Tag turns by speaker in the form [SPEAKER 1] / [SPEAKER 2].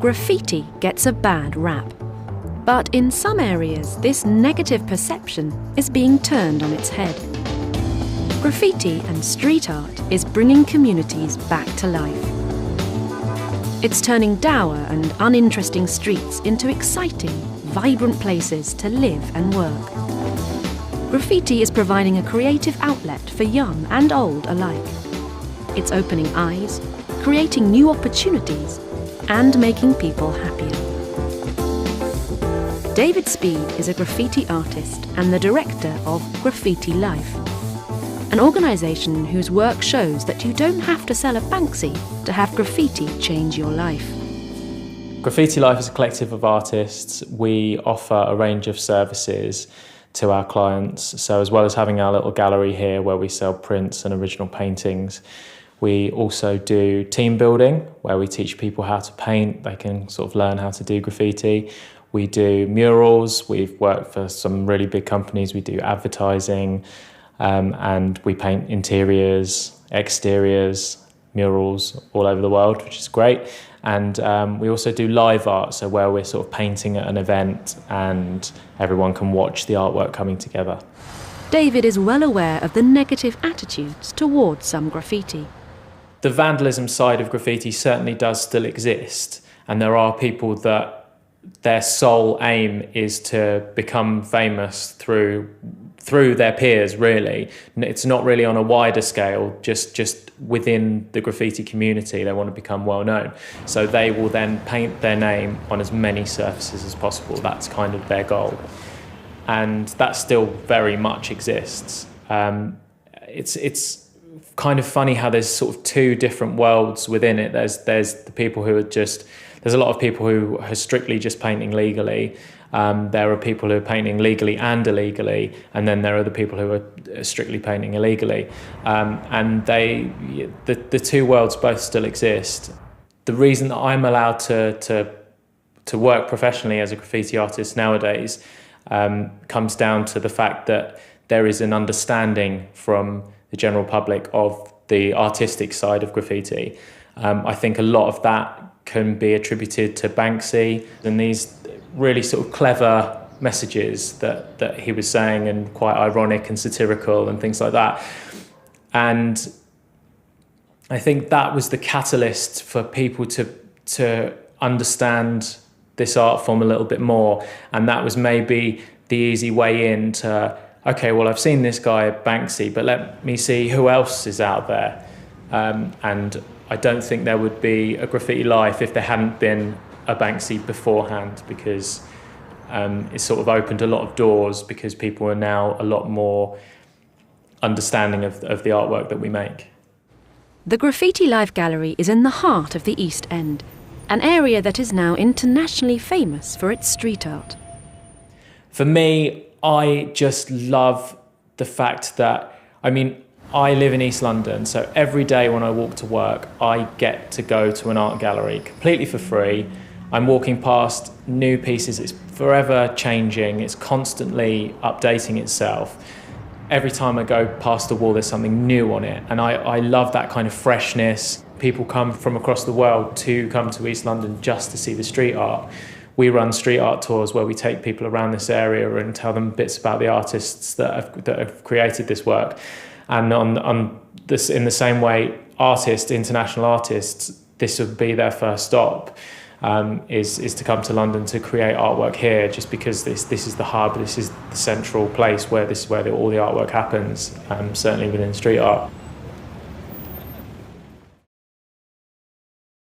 [SPEAKER 1] graffiti gets a bad rap. But in some areas, this negative perception is being turned on its head. Graffiti and street art is bringing communities back to life. It's turning dour and uninteresting streets into exciting, vibrant places to live and work. Graffiti is providing a creative outlet for young and old alike. It's opening eyes, creating new opportunities, and making people happier. David Speed is a graffiti artist and the director of Graffiti Life, an organisation whose work shows that you don't have to sell a Banksy to have graffiti change your life.
[SPEAKER 2] Graffiti Life is a collective of artists. We offer a range of services to our clients. So as well as having our little gallery here where we sell prints and original paintings, we also do team building, where we teach people how to paint. They can sort of learn how to do graffiti. We do murals. We've worked for some really big companies. We do advertising, and we paint interiors, exteriors, murals all over the world, which is great. And we also do live art, so where we're sort of painting at an event and everyone can watch the artwork coming together.
[SPEAKER 1] David is well aware of the negative attitudes towards some graffiti.
[SPEAKER 2] The vandalism side of graffiti certainly does still exist, and there are people that their sole aim is to become famous through their peers, really. It's not really on a wider scale, just within the graffiti community they want to become well known. So they will then paint their name on as many surfaces as possible. That's kind of their goal. And that still very much exists. It's kind of funny how there's sort of two different worlds within it. There's the people who are there's a lot of people who are strictly just painting legally. There are people who are painting legally and illegally, and then there are the people who are strictly painting illegally. And the two worlds both still exist. The reason that I'm allowed to work professionally as a graffiti artist nowadays comes down to the fact that there is an understanding from the general public of the artistic side of graffiti. I think a lot of that can be attributed to Banksy and these really sort of clever messages that he was saying, and quite ironic and satirical and things like that. And I think that was the catalyst for people to understand this art form a little bit more. And that was maybe the easy way in to, okay, well, I've seen this guy Banksy, but let me see who else is out there. And I don't think there would be a Graffiti Life if there hadn't been a Banksy beforehand, because it sort of opened a lot of doors, because people are now a lot more understanding of the artwork that we make.
[SPEAKER 1] The Graffiti Life Gallery is in the heart of the East End, an area that is now internationally famous for its street art.
[SPEAKER 2] For me, I just love the fact that, I live in East London, so every day when I walk to work, I get to go to an art gallery completely for free. I'm walking past new pieces. It's forever changing. It's constantly updating itself. Every time I go past the wall, there's something new on it. And I love that kind of freshness. People come from across the world to come to East London just to see the street art. We run street art tours where we take people around this area and tell them bits about the artists that have created this work. And on this, in the same way, international artists, this would be their first stop, is to come to London to create artwork here, just because this is the hub, this is the central place where all the artwork happens, certainly within street art.